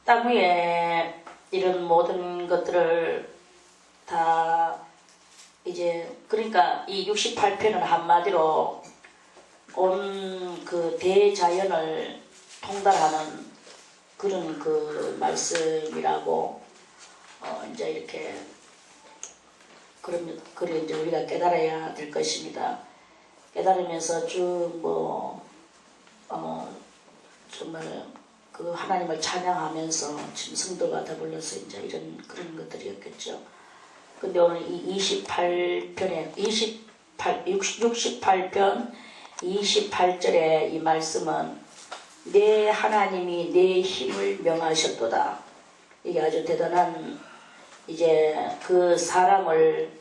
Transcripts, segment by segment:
땅 위에 이런 모든 것들을 다 이제 그러니까 이 68편은 한마디로 온 그 대자연을 통달하는 그런 그 말씀이라고 이제 이렇게 그래 이제 우리가 깨달아야 될 것입니다. 깨달으면서 쭉 정말 그 하나님을 찬양하면서 지금 성도가 더불어서 이제 이런 그런 것들이었겠죠. 근데 오늘 이 68편 28절의 이 말씀은 내 하나님이 내 힘을 명하셨도다. 이게 아주 대단한 이제 그 사람을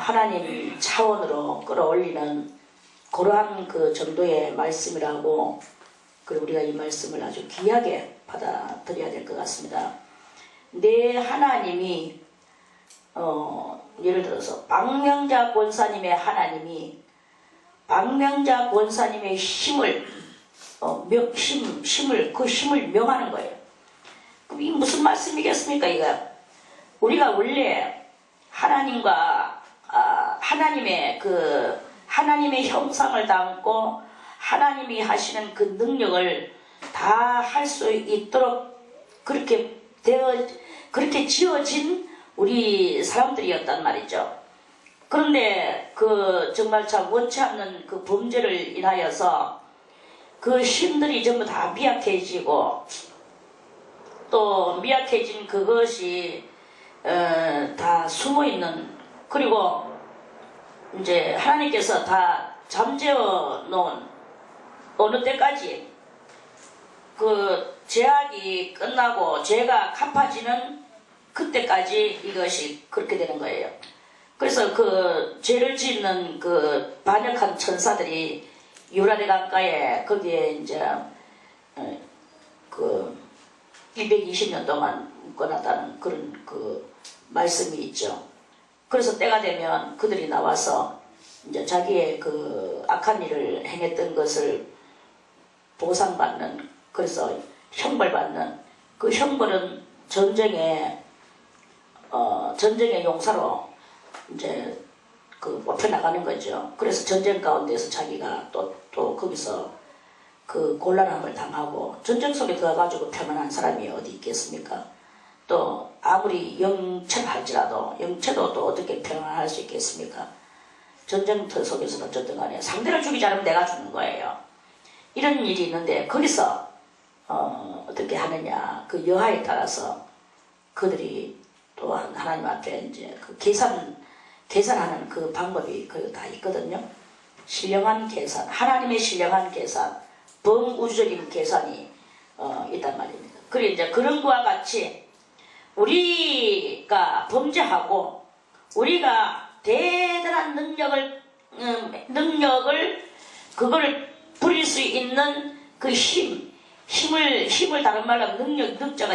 하나님 차원으로 끌어올리는 그러한 그 정도의 말씀이라고 그리고 우리가 이 말씀을 아주 귀하게 받아들여야 될 것 같습니다. 내 하나님이 예를 들어서 박명자 권사님의 하나님이 박명자 권사님의 힘을 그 힘을 명하는 거예요. 그럼 이게 무슨 말씀이겠습니까? 이거 우리가 원래 하나님과 하나님의 형상을 담고 하나님이 하시는 그 능력을 다 할 수 있도록 그렇게 지어진 우리 사람들이었단 말이죠. 그런데 그 정말 참 원치 않는 그 범죄를 인하여서 그 힘들이 전부 다 미약해지고 또 미약해진 그것이 다 숨어있는 그리고 이제 하나님께서 다 잠재워 놓은 어느 때까지 그 죄악이 끝나고 죄가 갚아지는 그때까지 이것이 그렇게 되는 거예요. 그래서 그 죄를 짓는 그 반역한 천사들이 유라데 강가에 거기에 이제 그 220년 동안 묶어놨다는 그런 그 말씀이 있죠. 그래서 때가 되면 그들이 나와서 이제 자기의 그 악한 일을 행했던 것을 보상받는 그래서 형벌받는 그 형벌은 전쟁의 용사로 이제 그 뽑혀나가는 거죠. 그래서 전쟁 가운데서 자기가 또 거기서 그 곤란함을 당하고 전쟁 속에 들어가지고 평안한 사람이 어디 있겠습니까? 또 아무리 영체를 할지라도 영체도 또 어떻게 평안할 수 있겠습니까? 전쟁터 속에서는 어쨌든 간에 상대를 죽이지 않으면 내가 죽는 거예요. 이런 일이 있는데 거기서 어떻게 하느냐 그 여하에 따라서 그들이 또 하나님 앞에 이제 그 계산하는 그 방법이 그 다 있거든요. 신령한 계산, 하나님의 신령한 계산, 범우주적인 계산이 있단 말입니다. 그리고 이제 그런 거와 같이 우리가 범죄하고 우리가 대단한 능력을 그걸 부릴 수 있는 그 힘을 다른 말로 하면 력자가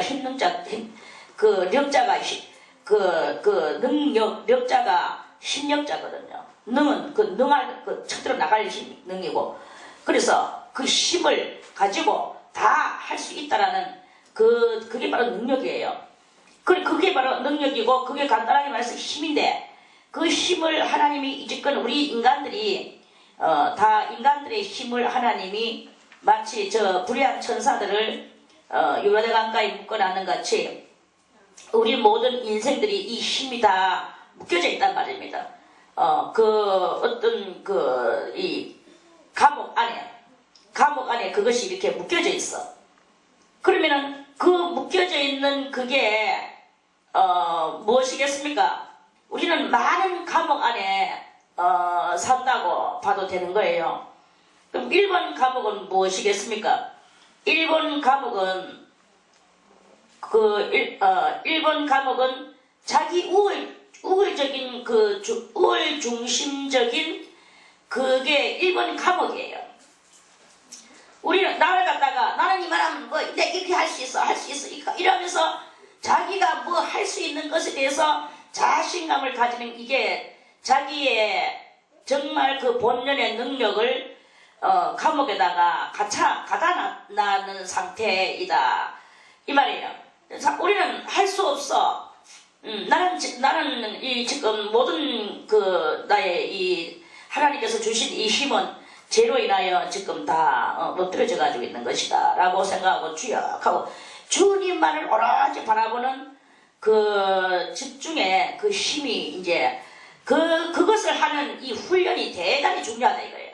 력자가 힘력자거든요. 능은 그 능할 그 척들어 나갈 능이고 그래서 그 힘을 가지고 다 할 수 있다라는 그게 바로 능력이에요. 그게 바로 능력이고 그게 간단하게 말해서 힘인데 그 힘을 하나님이 이제껏 우리 인간들이 다 인간들의 힘을 하나님이 마치 저 불의한 천사들을 유라데 강가에 묶어놨는 같이 우리 모든 인생들이 이 힘이 다 묶여져 있단 말입니다. 이 감옥 안에 그것이 이렇게 묶여져 있어. 그러면은 그 묶여져 있는 그게 무엇이겠습니까? 우리는 많은 감옥 안에 산다고 봐도 되는 거예요. 그럼 1번 감옥은 무엇이겠습니까? 1번 감옥은 1번 감옥은 자기 우월적인 우월 중심적인 그게 1번 감옥이에요. 우리는 나를 갖다가 나는 이만하면 뭐 내가 이렇게 할 수 있어 이러면서 자기가 뭐 할 수 있는 것에 대해서 자신감을 가지는 이게 자기의 정말 그 본연의 능력을 감옥에다가 가다놓는 상태이다. 이 말이에요. 우리는 할 수 없어. 나는 이 지금 모든 그 나의 이 하나님께서 주신 이 힘은 죄로 인하여 지금 다 엎드려져 가지고 있는 것이다 라고 생각하고 주역하고 주님만을 오로지 바라보는 그 집중의 그 힘이 이제 그것을 하는 이 훈련이 대단히 중요하다 이거예요.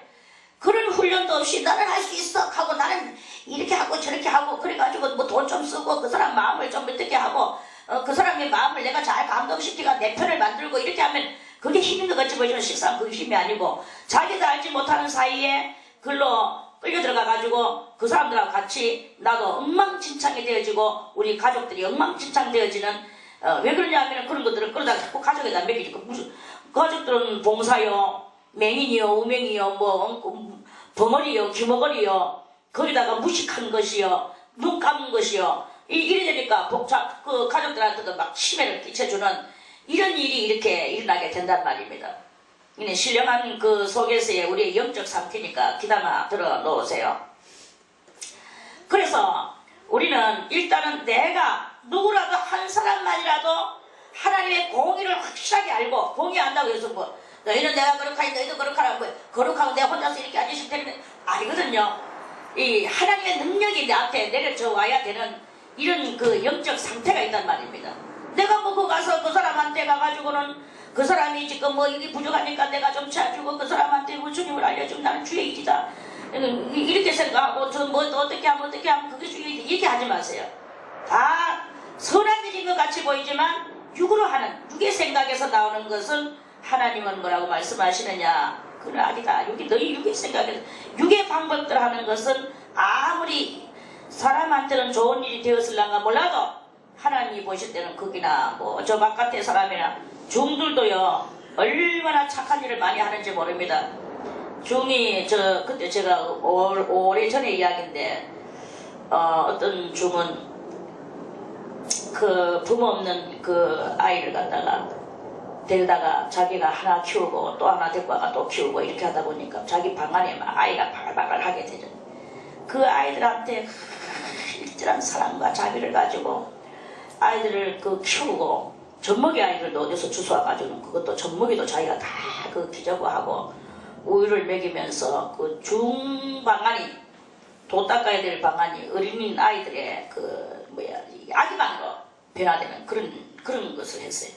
그런 훈련도 없이 나는 할 수 있어 하고 나는 이렇게 하고 저렇게 하고 그래가지고 뭐 돈 좀 쓰고 그 사람 마음을 좀 어떻게 하고 그 사람의 마음을 내가 잘 감동시키고 내 편을 만들고 이렇게 하면 그게 힘인 것 같지 보이지만 실상 그게 힘이 아니고 자기도 알지 못하는 사이에 글로 끌려 들어가 가지고 그 사람들하고 같이 나도 엉망진창이 되어지고 우리 가족들이 엉망진창 되어지는 왜 그러냐면 그런 것들을 끌어다가 자꾸 가족에다 먹이니까 무슨 가족들은 봉사요 맹인이요 우맹이요 뭐 벙어리요 기머거리요 거기다가 무식한 것이요 눈 감은 것이요 이래 되니까 그 가족들한테도 막 치매를 끼쳐주는 이런 일이 이렇게 일어나게 된단 말입니다. 신령한 그 속에서의 우리의 영적 상태니까 귀담아 들어 놓으세요. 그래서 우리는 일단은 내가 누구라도 한 사람만이라도 하나님의 공의를 확실하게 알고 공의한다고 해서 뭐 너희는 내가 거룩하니 너희도 거룩하라고 뭐 거룩하고 내가 혼자서 이렇게 앉으시면 되는 아니거든요. 이 하나님의 능력이 나한테 내려져 와야 되는 이런 그 영적 상태가 있단 말입니다. 내가 뭐 그 가서 그 사람한테 가가지고는 그 사람이 지금 뭐 이게 부족하니까 내가 좀 채워주고 그 사람한테 뭐 주님을 알려주면 나는 주의 일이다 이렇게 생각하고 저 뭐 어떻게 하면 그게 주의 일이다 이렇게 하지 마세요. 다 선한 일인 것 같이 보이지만 육으로 하는 육의 생각에서 나오는 것은 하나님은 뭐라고 말씀하시느냐 그건 아니다. 너희 육의 생각에서 육의 방법대로 하는 것은 아무리 사람한테는 좋은 일이 되었을랑가 몰라도 하나님이 보실 때는 거기나 뭐 저 바깥의 사람이나 중들도요 얼마나 착한 일을 많이 하는지 모릅니다. 중이 그때 제가 오래전의 이야기인데 어떤 중은 그 부모 없는 그 아이를 갖다가 데려다가 자기가 하나 키우고 또 하나 데리고 와가 또 키우고 이렇게 하다 보니까 자기 방 안에 막 아이가 바글바글 하게 되죠. 그 아이들한테 일절한 사랑과 자비를 가지고 아이들을 키우고 젖먹이 아이들도 어디서 주워와가지고 그것도 젖먹이도 자기가 다 기저고 하고 우유를 먹이면서 그 중방안이 도 닦아야 될 방안이 어린 아이들의 아기방으로 변화되는 그런 것을 했어요.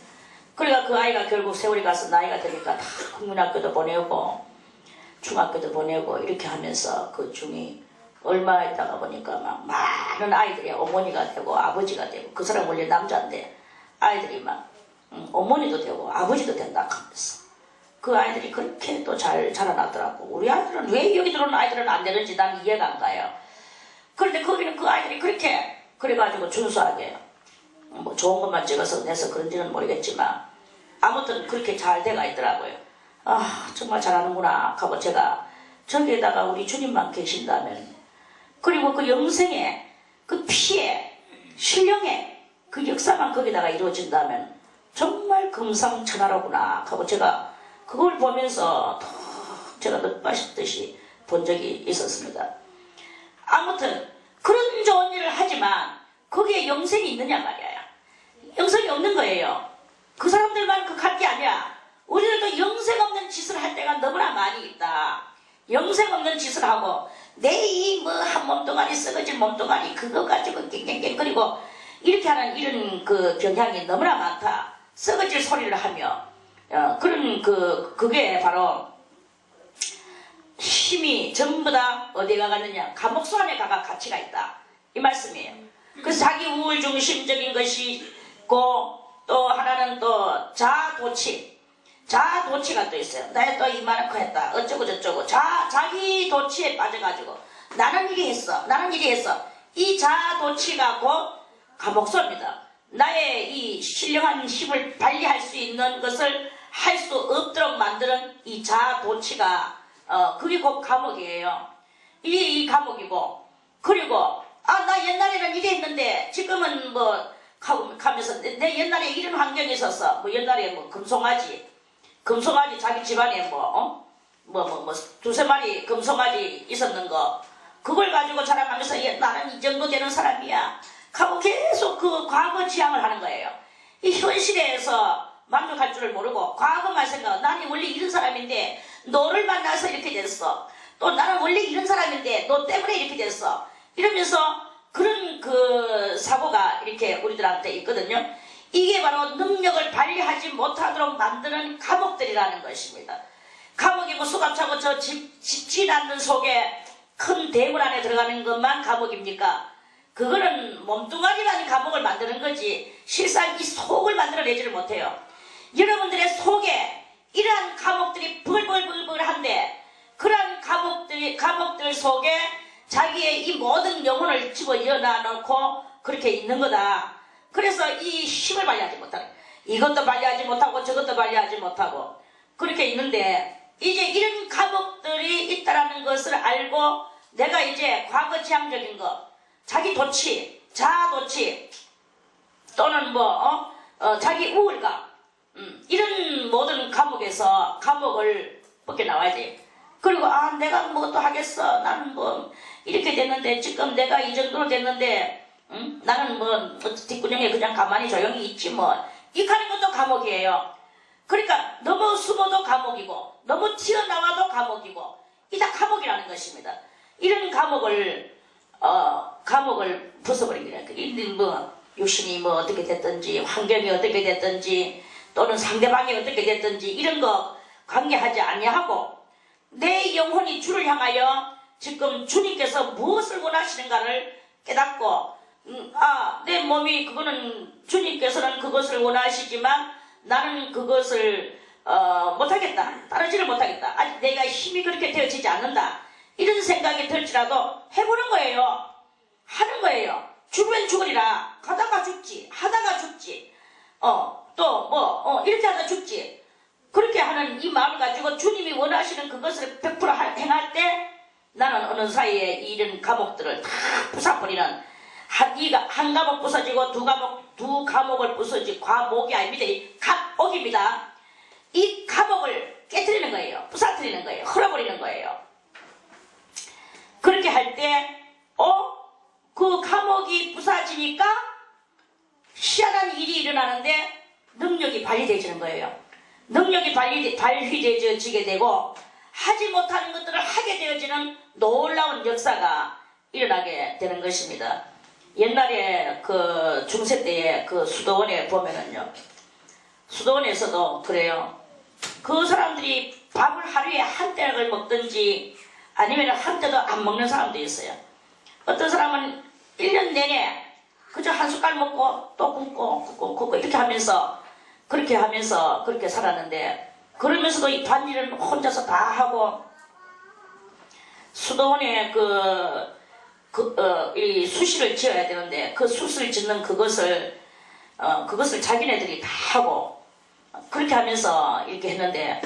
그러니까 그 아이가 결국 세월이 가서 나이가 되니까 다 국민학교도 보내고 중학교도 보내고 이렇게 하면서 그 중이 얼마 있다가 보니까 막 많은 아이들이 어머니가 되고 아버지가 되고 그 사람 원래 남자인데 아이들이 막 어머니도 되고 아버지도 된다 하면서 그 아이들이 그렇게 또 잘 자라나더라고. 우리 아이들은 왜 여기 들어오는 아이들은 안 되는지 난 이해가 안 가요. 그런데 거기는 그 아이들이 그렇게 그래가지고 준수하게 뭐 좋은 것만 찍어서 내서 그런지는 모르겠지만 아무튼 그렇게 잘 돼가 있더라고요. 아 정말 잘하는구나 하고 제가 저기에다가 우리 주님만 계신다면 그리고 그 영생의 그 피의 신령의 그 역사만 거기다가 이루어진다면 정말 금상천하로구나 하고 제가 그걸 보면서 제가 뜻하셨듯이 본 적이 있었습니다. 아무튼 그런 좋은 일을 하지만 거기에 영생이 있느냐 말이야. 영생이 없는 거예요. 그 사람들만 할 게 아니야. 우리들도 영생 없는 짓을 할 때가 너무나 많이 있다. 영생 없는 짓을 하고 내 이 뭐 한 몸뚱아리 썩어진 몸뚱아리 그거 가지고 깽깽깽거리고 이렇게 하는 이런 그 경향이 너무나 많다. 썩어질 소리를 하며 그런 그게 바로 힘이 전부 다 어디가 갔느냐 감옥소 안에 가가 가치가 있다 이 말씀이에요. 그래서 자기 우울중심적인 것이 있고 또 하나는 또 자아도취 자아도취가 또 있어요. 나의 또 이만큼 했다 어쩌고 저쩌고 자기 도취에 빠져가지고 나는 이리 했어 나는 이리 했어 이 자아도취가 곧 감옥소입니다. 나의 이 신령한 힘을 발휘할 수 있는 것을 할 수 없도록 만드는 이 자아도취가 그게 곧 감옥이에요. 이 감옥이고 그리고 나 옛날에는 이래 했는데 지금은 뭐 가면서 내 옛날에 이런 환경이 있었어. 뭐 옛날에 뭐 금송아지 자기 집안에 두세 마리 금송아지 있었는 거 그걸 가지고 자랑하면서 나는 이 정도 되는 사람이야. 하고 계속 그 과거 지향을 하는 거예요. 이 현실에서 만족할 줄을 모르고 과거만 생각하고 나는 원래 이런 사람인데 너를 만나서 이렇게 됐어. 또 나는 원래 이런 사람인데 너 때문에 이렇게 됐어. 이러면서 그런 그 사고가 이렇게 우리들한테 있거든요. 이게 바로 능력을 발휘하지 못하도록 만드는 감옥들이라는 것입니다. 감옥이 뭐 수갑차고 저 집 않는 속에 큰 대문 안에 들어가는 것만 감옥입니까? 그거는 몸뚱아리만 감옥을 만드는 거지 실상 이 속을 만들어내지를 못해요. 여러분들의 속에 이러한 감옥들이 벌벌벌벌한데 그러한 감옥들 속에 자기의 이 모든 영혼을 집어넣어 놓고 그렇게 있는 거다. 그래서 이 힘을 발휘하지 못하고 이것도 발휘하지 못하고 저것도 발휘하지 못하고 그렇게 있는데 이제 이런 감옥들이 있다라는 것을 알고 내가 이제 과거 지향적인 것 자기 도취, 자아 도취 또는 자기 우울감 이런 모든 감옥을 벗겨나와야지. 그리고 내가 뭐 또 하겠어. 나는 뭐 이렇게 됐는데 지금 내가 이 정도로 됐는데 나는 뭐 뒷구녕에 그냥 가만히 조용히 있지 뭐. 이 가는 것도 감옥이에요. 그러니까 너무 숨어도 감옥이고 너무 튀어나와도 감옥이고 이 다 감옥이라는 것입니다. 이런 감옥을 부숴버린 거예요. 뭐 육신이 뭐 어떻게 됐든지 환경이 어떻게 됐든지 또는 상대방이 어떻게 됐든지 이런 거 관계하지 아니하고 내 영혼이 주를 향하여 지금 주님께서 무엇을 원하시는가를 깨닫고 내 몸이 그거는 주님께서는 그것을 원하시지만 나는 그것을 못하겠다. 따르지를 못하겠다. 아직 내가 힘이 그렇게 되어지지 않는다. 이런 생각이 들지라도 해보는 거예요. 하는 거예요. 죽으면 죽으리라. 가다가 죽지. 하다가 죽지. 이렇게 하다 죽지. 그렇게 하는 이 마음을 가지고 주님이 원하시는 그것을 100% 행할 때 나는 어느 사이에 이런 감옥들을 다 부숴버리는 한 감옥 부서지고 두 감옥을 부서지 과목이 아닙니다. 이 감옥입니다. 이 감옥을 깨뜨리는 거예요. 부서뜨리는 거예요. 흘러버리는 거예요. 그렇게 할 때 그 감옥이 부서지니까 희한한 일이 일어나는데 능력이 발휘되어지는 거예요. 능력이 발휘되어지게 되고 하지 못하는 것들을 하게 되어지는 놀라운 역사가 일어나게 되는 것입니다. 옛날에 그 중세 때에 그 수도원에 보면은요. 수도원에서도 그래요. 그 사람들이 밥을 하루에 한 떼락을 먹든지 아니면 한 떼도 안 먹는 사람도 있어요. 어떤 사람은 1년 내내 그저 한 숟갈 먹고 또 굶고 이렇게 하면서 그렇게 살았는데 그러면서도 이 반일은 혼자서 다 하고 수도원에 이 수시를 지어야 되는데 그 수시를 짓는 그것을 자기네들이 다 하고 그렇게 하면서 이렇게 했는데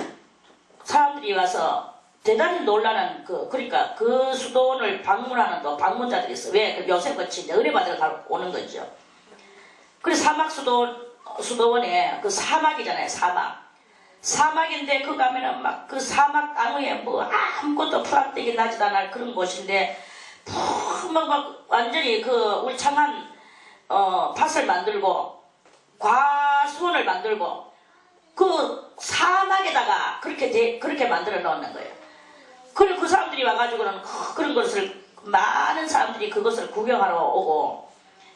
사람들이 와서 대단히 놀라는 그러니까 그 수도원을 방문하는 방문자들이 있어. 왜? 요새같이 이제 의뢰받으러 오는 거죠. 그래서 사막 수도원에 그 사막이잖아요. 사막인데 그 가면은 막 그 사막 땅에 뭐 아무것도 풀악대기 나지도 않을 그런 곳인데 막 완전히 그 울창한 밭을 만들고 과수원을 만들고 그 사막에다가 그렇게 만들어 놓는 거예요. 그리고 그 사람들이 와가지고는 그런 것을 많은 사람들이 그것을 구경하러 오고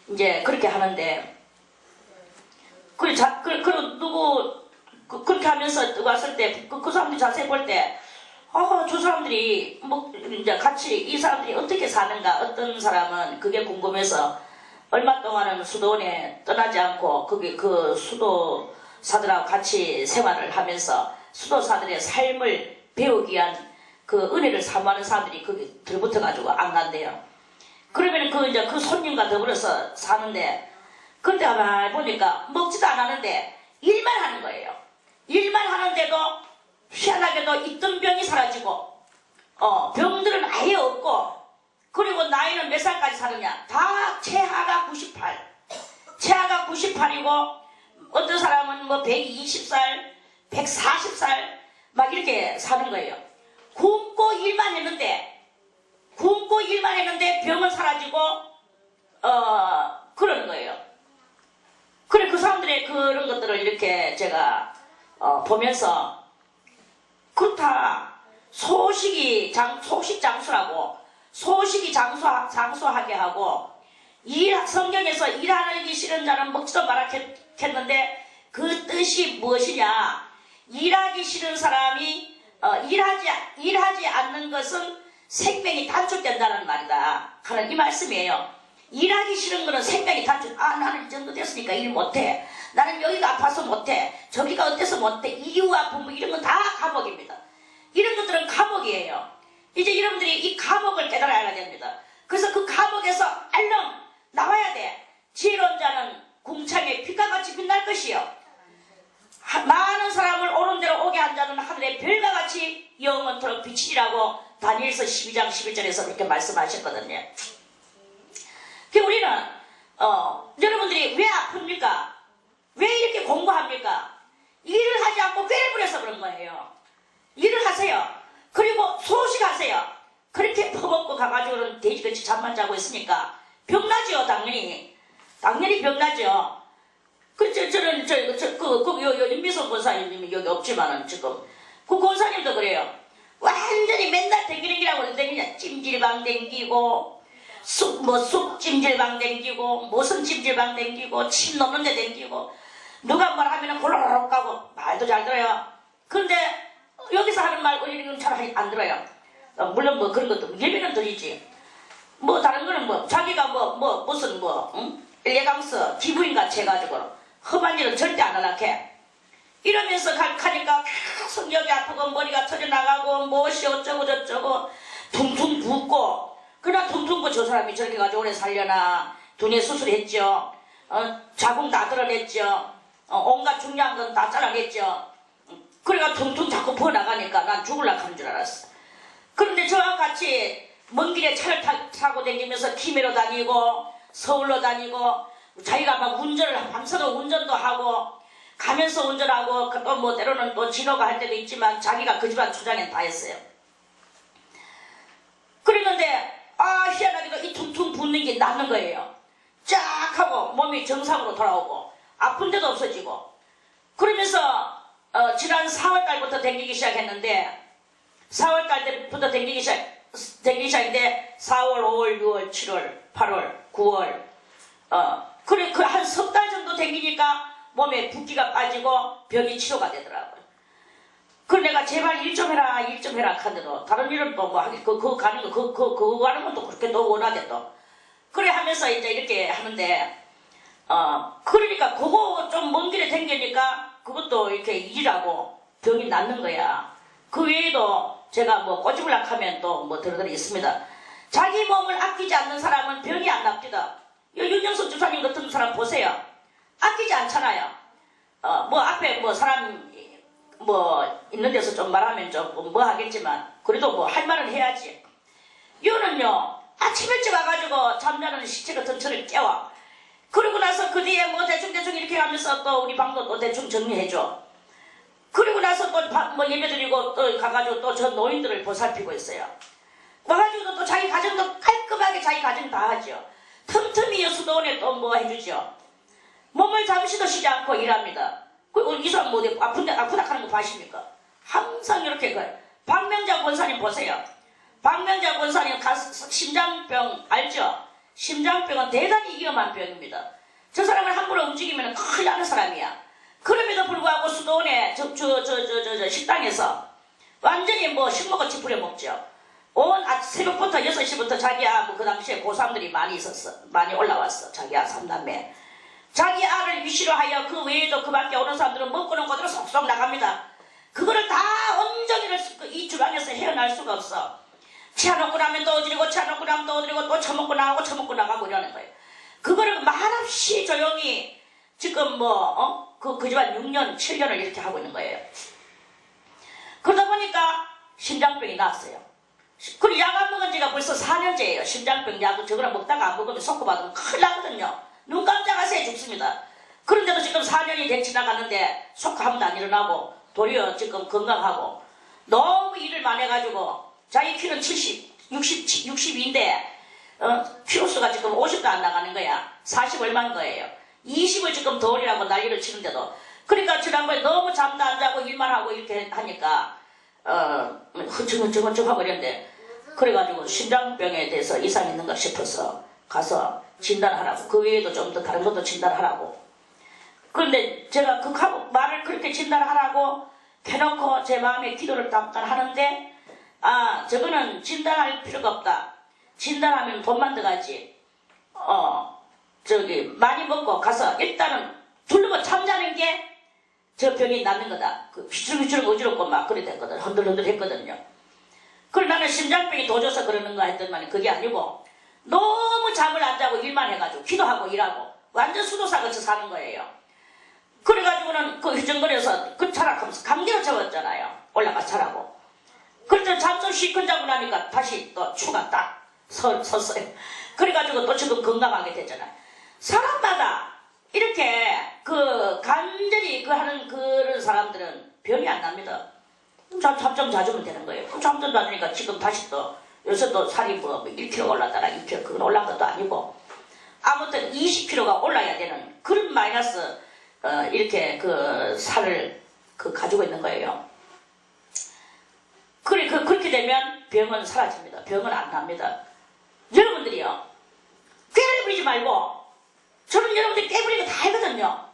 이제 그렇게 하는데 그렇게 하면서 왔을 때 그 사람들이 자세히 볼 때 저 사람들이 뭐 이제 같이 이 사람들이 어떻게 사는가 어떤 사람은 그게 궁금해서 얼마 동안은 수도원에 떠나지 않고 거기 그 수도사들하고 같이 생활을 하면서 수도사들의 삶을 배우기 위한 그 은혜를 사모하는 사람들이 거기 들붙어가지고 안 간대요. 그러면 그 손님과 더불어서 사는데 그때 가만히 보니까 먹지도 않았는데 일만 하는 거예요. 일만 하는데도 희한하게도 있던 병이 사라지고 병들은 아예 없고 그리고 나이는 몇 살까지 사느냐 다 최하가 98이고 어떤 사람은 뭐 120살 140살 막 이렇게 사는 거예요. 굶고 일만 했는데 병은 사라지고 그러는 거예요. 그래 그 사람들의 그런 것들을 이렇게 제가 보면서 그렇다. 소식장수라고 소식이 장수하게 하고 성경에서 일하기 싫은 자는 먹지도 마라 했는데 그 뜻이 무엇이냐? 일하기 싫은 사람이 일하지 않는 것은 생명이 단축된다는 말이다 하는 이 말씀이에요. 일하기 싫은 거는 생명이 단축. 나는 이 정도 됐으니까 일 못해. 나는 여기가 아파서 못해. 저기가 어때서 못해. 이유와 부모 이런 건 다 감옥입니다. 이런 것들은 감옥이에요. 이제 여러분들이 이 감옥을 깨달아야 됩니다. 그래서 그 감옥에서 얼른 나와야 돼. 지혜로운 자는 궁창에 빛과 같이 빛날 것이요. 많은 사람을 옳은 대로 오게 한 자는 하늘의 별과 같이 영원토록 빛이라고 다니엘서 12장 11절에서 그렇게 말씀하셨거든요. 우리는 여러분들이 왜 아픕니까? 왜 이렇게 공부합니까? 일을 하지 않고 꾀를 부려서 그런 거예요. 일을 하세요. 그리고 소식하세요. 그렇게 퍼먹고 가가지고는 돼지같이 잠만 자고 있으니까 병나죠. 당연히 병나죠. 저는 윤미성 권사님이 여기 없지만은 지금 그 권사님도 그래요. 완전히 맨날 댕기는기라고 그러는데 그냥 찜질방 댕기고 쑥 찜질방 댕기고 무슨 찜질방 댕기고 침 놓는 데 댕기고 누가 말하면은 골로록 가고 말도 잘 들어요. 그런데 여기서 하는 말 우리는 잘 안 들어요. 물론 뭐 그런 것도 예배는 드리지. 뭐 다른 거는 뭐 자기가 무슨 일레강서 기부인 같이 해가지고 험한 일은 절대 안 하려고 해. 이러면서 가니까 성격이 아프고 머리가 터져나가고 무엇이 어쩌고 저쩌고 퉁퉁 붓고 그러나 퉁퉁 붓고 저 사람이 저렇게 가지고 오래 살려나. 두뇌 수술했죠. 자궁 다 드러냈죠. 온갖 중요한 건 다 잘라냈죠. 그래가 퉁퉁 자꾸 부어나가니까 난 죽을라 하는 줄 알았어. 그런데 저와 같이 먼 길에 차를 타고 다니면서 김해로 다니고 서울로 다니고 자기가 막 운전을 밤새도 운전도 하고 가면서 운전하고 또 뭐 때로는 또 진호가 할 때도 있지만 자기가 그 집안 초장엔 다 했어요. 그랬는데 희한하게도 이 퉁퉁 붓는 게 낫는 거예요. 쫙 하고 몸이 정상으로 돌아오고 아픈 데도 없어지고 그러면서 지난 4월달부터 댕기기 시작했는데 4월달 때부터 댕기기 시작인데 4월, 5월, 6월, 7월, 8월, 9월 그래 그 한 석 달 정도 댕기니까 몸에 붓기가 빠지고 병이 치료가 되더라고요. 그래 내가 제발 일 좀 해라 하는데도 다른 일은 또 뭐 하기 그거 가는 것도 그렇게 또 원하대 또 그래 하면서 이제 이렇게 하는데 그러니까 그거 좀 먼 길에 댕기니까 그것도 이렇게 일하고 병이 낫는 거야. 그 외에도 제가 뭐 꼬집으려고 하면 또 뭐 들어들이 있습니다. 자기 몸을 아끼지 않는 사람은 병이 안 납니다. 윤영석 주사님 같은 사람 보세요. 아끼지 않잖아요. 뭐 앞에 뭐 사람 뭐 있는 데서 좀 말하면 좀 뭐 하겠지만 그래도 뭐 할 말은 해야지. 이거는요 아침 일찍 와가지고 잠자는 시체 같은 저를 깨워. 그러고 나서 그 뒤에 뭐 대충 이렇게 하면서 또 우리 방도 또 대충 정리해줘. 그리고 나서 또 뭐 예배드리고 또 가가지고 또 저 노인들을 보살피고 있어요. 와가지고 또 자기 가정도 깔끔하게 자기 가정 다 하죠. 틈틈이 수도원에 또 뭐 해주죠. 몸을 잠시도 쉬지 않고 일합니다. 그리고 이 사람 뭐 아프다 하는 거 봐십니까? 항상 이렇게 박명자 권사님 보세요. 박명자 권사님 심장병 알죠? 심장병은 대단히 위험한 병입니다. 저 사람을 함부로 움직이면 큰일 나는 사람이야. 그럼에도 불구하고 수도원에 식당에서 완전히 뭐 식목같이 부려먹죠. 온 새벽부터 6시부터 자기야 뭐 그 당시에 고3들이 많이 있었어. 많이 올라왔어. 자기야 3남매. 자기 아를 위시로 하여 그 외에도 그 밖에 오는 사람들은 먹고는 그대로 속속 나갑니다. 그거를 다 온전히 이 주방에서 헤어날 수가 없어. 치아놓고 나면 또 어지르고 치아놓고 나면 또 어지르고 또 처먹고 나가고 이러는 거예요. 그거를 말없이 조용히 지금 그 집안 6년 7년을 이렇게 하고 있는 거예요. 그러다 보니까 심장병이 났어요. 그리고 약 안 먹은 지가 벌써 4년째예요. 심장병 약을 저거를 먹다가 안 먹으면 속고받으면 큰일 나거든요. 눈 깜짝하세요 죽습니다. 그런데도 지금 4년이 돼 지나갔는데 속고 한 번도 안 일어나고 도리어 지금 건강하고 너무 일을 많이 해가지고 자기 키는 60, 62인데 키로수가 지금 50도 안 나가는 거야. 40 얼마인 거예요. 20을 지금 더 올리라고 난리를 치는데도. 그러니까 지난번에 너무 잠도 안 자고 일만 하고 이렇게 하니까 허청허청허청 하고 이랬는데, 그래가지고 심장병에 대해서 이상 있는가 싶어서 가서 진단하라고, 그 외에도 좀 더 다른 것도 진단하라고. 그런데 제가 그 말을 그렇게 진단하라고 해놓고 제 마음에 기도를 잠깐 하는데, 저거는 진단할 필요가 없다. 진단하면 돈만 들어가지. 많이 먹고 가서 일단은 둘러고 잠자는 게 저 병이 낫는 거다. 휘줄휘줄 어지럽고 막 그래 됐거든. 흔들흔들 했거든요. 그래 나는 심장병이 도져서 그러는가 했더니 그게 아니고 너무 잠을 안 자고 일만 해가지고 기도하고 일하고 완전 수도사같이 사는 거예요. 그래가지고는 그 휘청거려서 그 차락하면서 감기가 잡았잖아요. 올라가 차라고. 그래서 잠 좀 시큰 자고 나니까 다시 또 추가 딱 섰어요. 그래가지고 또 지금 건강하게 됐잖아요. 사람마다 이렇게 간절히 하는 그런 사람들은 병이 안 납니다. 잠 좀 자주면 되는 거예요. 잠 좀 자주니까 지금 다시 또 요새 또 살이 1kg 올랐다가 2kg 그건 올란 것도 아니고 아무튼 20kg가 올라야 되는 그런 마이너스 이렇게 살을 가지고 있는 거예요. 그렇게 되면 병은 사라집니다. 병은 안 납니다. 여러분들이요, 꾀를 부리지 말고, 저는 여러분들이 꾀 부리는 거 다 알거든요.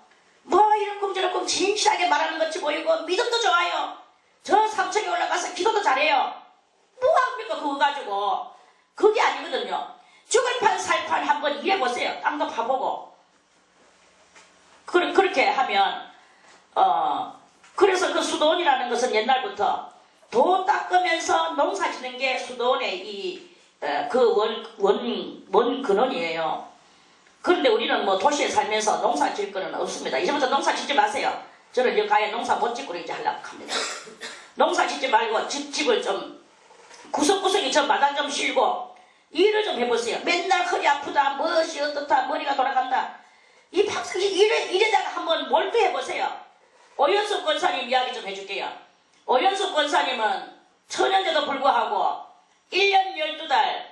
뭐 이렇고 저렇고 진실하게 말하는 것이 보이고 믿음도 좋아요. 저 삼층에 올라가서 기도도 잘해요. 뭐 합니까 그거 가지고. 그게 아니거든요. 죽을 판 살 판 한번 일해보세요. 땅도 파보고. 그렇게 하면 그래서 그 수도원이라는 것은 옛날부터 도 닦으면서 농사 짓는 게 수도원의 원 근원이에요. 그런데 우리는 뭐 도시에 살면서 농사 지을 거는 없습니다. 이제부터 농사 짓지 마세요. 저는 이제 가에 농사 못 짓고 이제 하려고 합니다. 농사 짓지 말고 집을 좀 구석구석에 저 마당 좀 실고 일을 좀 해보세요. 맨날 허리 아프다, 무엇이 어떻다, 머리가 돌아간다. 이 박사님 이래다가 한번 몰두해보세요. 오연숙 권사님 이야기 좀 해줄게요. 오연숙 권사님은 처녀인데도 불구하고 1년 12달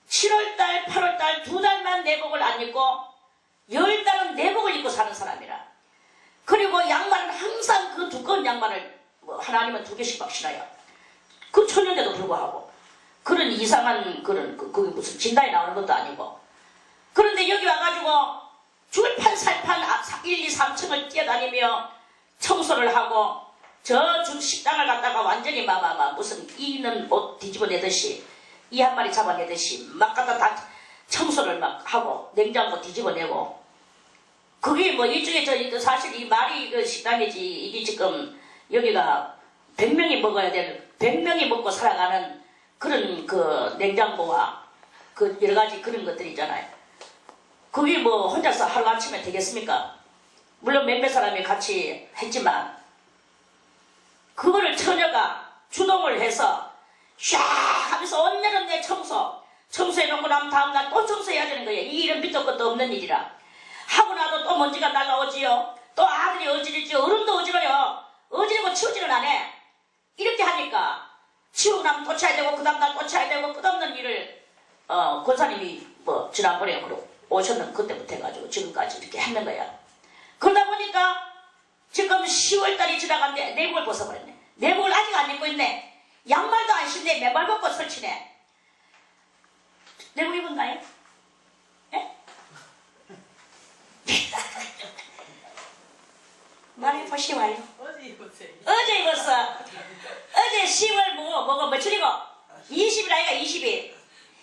7월달 8월달 2달만 내복을 안 입고 10달은 내복을 입고 사는 사람이라. 그리고 양말은 항상 그 두꺼운 양말을 하나 아니면 2개씩 막 신어요. 그 처녀인데도 불구하고 그런 이상한 그게 무슨 진단이 나오는 것도 아니고. 그런데 여기 와가지고 죽을 판 살판 1, 2, 3층을 뛰어다니며 청소를 하고 저 식당을 갔다가 완전히 무슨 이는 옷 뒤집어내듯이 이 한 마리 잡아내듯이 막 갖다 다 청소를 막 하고 냉장고 뒤집어내고. 그게 뭐 일종의 사실 이 말이 식당이지 이게 지금 여기가 100명이 먹어야 되는 100명이 먹고 살아가는 그런 냉장고와 여러 가지 그런 것들이잖아요. 그게 뭐 혼자서 하루아침에 되겠습니까? 물론 몇몇 사람이 같이 했지만 그거를 처녀가 주동을 해서 샥 하면서 언내는 청소해놓고 나면 다음날 또 청소해야 되는 거예요. 이 일은 밑도 끝도 없는 일이라. 하고 나도 또 먼지가 날라오지요. 또 아들이 어지르지요. 어른도 어지러요. 어지르고 치우지는 안 해. 이렇게 하니까 치우고 나면 또 쳐야 되고 그 다음날 또 쳐야 되고 끝없는 일을 권사님이 지난번에 오셨는 그때부터 해가지고 지금까지 이렇게 했는 거야. 그러다 보니까 지금 10월달이 지나갔는데 내복을 벗어버렸네. 내복을 아직 안 입고 있네. 양말도 안 신네. 맨발 벗고 설치네. 내복 입었나요? 예? 말해보시와요. 어제 입었어요. 어제 입었어. 어제 10월 며칠이고 20일 아이가 20일.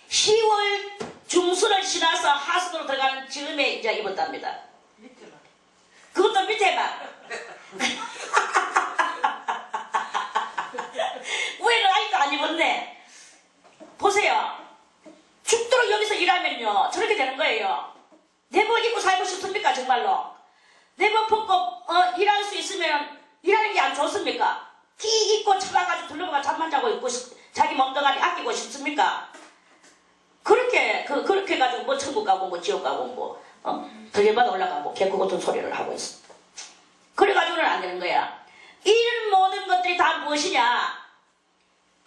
10월 중순을 지나서 하순으로 들어가는 즈음에 이제 입었답니다. 밑에만. 그것도 밑에만. 위에는 아직도 안 입었네. 보세요. 죽도록 여기서 일하면요 저렇게 되는 거예요. 내복 입고 살고 싶습니까 정말로? 내복 벗고 일할 수 있으면 일하는 게 안 좋습니까? 끼 입고 쳐가지고 둘러보가 잠만 자고 있고 자기 몸뚱아리 아끼고 싶습니까? 그렇게 해가지고 뭐 천국 가고 뭐 지옥 가고 뭐 들려받아 올라가고 개코 같은 소리를 하고 있어. 그래가지고는 안 되는 거야. 이런 모든 것들이 다 무엇이냐?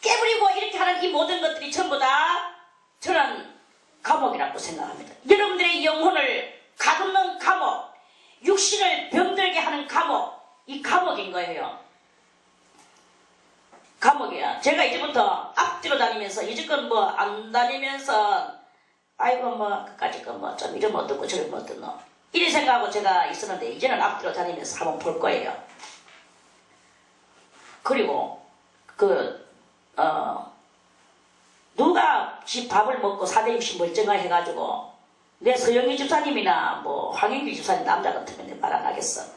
깨부리고 이렇게 하는 이 모든 것들이 전부 다 저는 감옥이라고 생각합니다. 여러분들의 영혼을 가두는 감옥, 육신을 병들게 하는 감옥, 이 감옥인 거예요. 감옥이야. 제가 이제부터 앞뒤로 다니면서 이제껏 뭐 안 다니면서 아이고 뭐 그까짓 거 뭐 좀 이러면 어떻고 저러면 어떻노 이리 생각하고 제가 있었는데 이제는 앞뒤로 다니면서 한번 볼 거예요. 그리고 누가 집 밥을 먹고 사대입시 멀쩡하게 해가지고 내 서영희 집사님이나 뭐 황인규 집사님 남자 같으면 내 말 안 하겠어.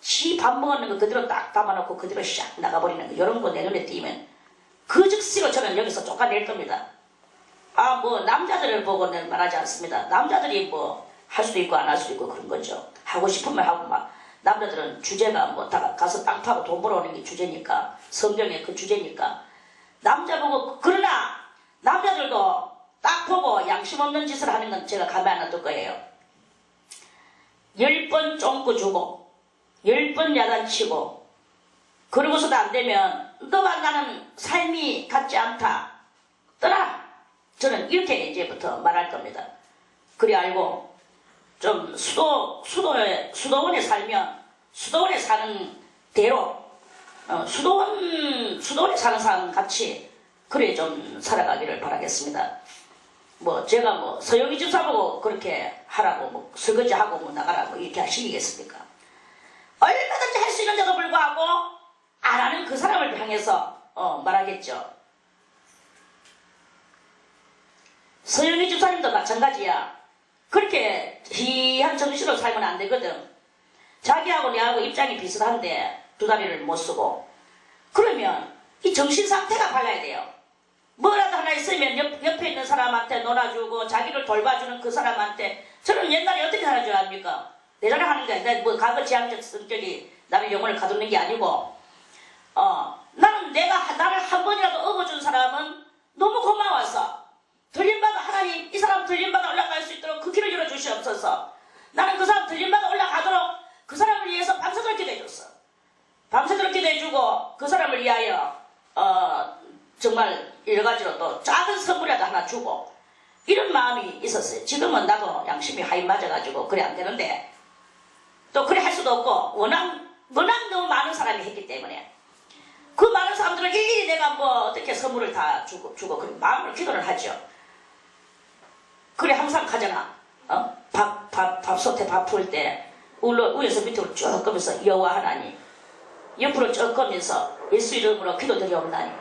지 밥 먹었는 거 그대로 딱 담아놓고 그대로 샥 나가버리는 거 이런 거 내 눈에 띄면 그 즉시로 저는 여기서 쫓아낼 겁니다. 아 뭐 남자들을 보고는 말하지 않습니다. 남자들이 뭐 할 수도 있고 안 할 수도 있고 그런 거죠. 하고 싶으면 하고 막 남자들은 주제가 뭐 다 가서 땅 파고 돈 벌어오는 게 주제니까 성경의 그 주제니까 남자 보고 그러나 남자들도 딱 보고 양심 없는 짓을 하는 건 제가 가만 안 놔둘 거예요. 10번 쫑구 주고 10번 야단치고 그러고서도 안 되면 너와 나는 삶이 같지 않다. 떠나. 저는 이렇게 이제부터 말할 겁니다. 그래 알고 좀 수도원에 살면 수도원에 사는 대로 수도원에 사는 사람 같이 그래 좀 살아가기를 바라겠습니다. 뭐 제가 뭐 서영희 집사 보고 그렇게 하라고 뭐 설거지하고 뭐 나가라고 이렇게 하시겠습니까? 얼마든지 할 수 있는데도 불구하고 안 하는 그 사람을 향해서 말하겠죠. 서영희 집사님도 마찬가지야. 그렇게 희한 정신으로 살면 안 되거든. 자기하고 내하고 입장이 비슷한데 두 다리를 못 쓰고 그러면 이 정신 상태가 밝아야 돼요. 뭐라도 하나 있으면 옆에 있는 사람한테 놀아주고 자기를 돌봐주는 그 사람한테 저는 옛날에 어떻게 살아줘야 합니까? 내전에 하는 게 아니라 뭐 과거 지향적 성격이 나를 영혼을 가두는 게 아니고 나는 나를 한 번이라도 업어준 사람은 너무 고마워서 들림받아 하나님 이 사람 들림받아 올라갈 수 있도록 그 길을 열어주시옵소서. 나는 그 사람 들림받아 올라가도록 그 사람을 위해서 밤새도록 기도해줬어. 밤새도록 기도해주고 그 사람을 위하여 정말 여러가지로 또 작은 선물이라도 하나 주고 이런 마음이 있었어요. 지금은 나도 양심이 하인 맞아가지고 그래 안 되는데 또 그래 할 수도 없고 워낙 너무 많은 사람이 했기 때문에 그 많은 사람들을 일일이 내가 뭐 어떻게 선물을 다 주고 그래 마음으로 기도를 하죠. 그래 항상 가잖아. 밥솥에 밥 풀 때 위에서 밑으로 쭉 가면서 여호와 하나님 옆으로 쭉 가면서 예수 이름으로 기도드리옵나니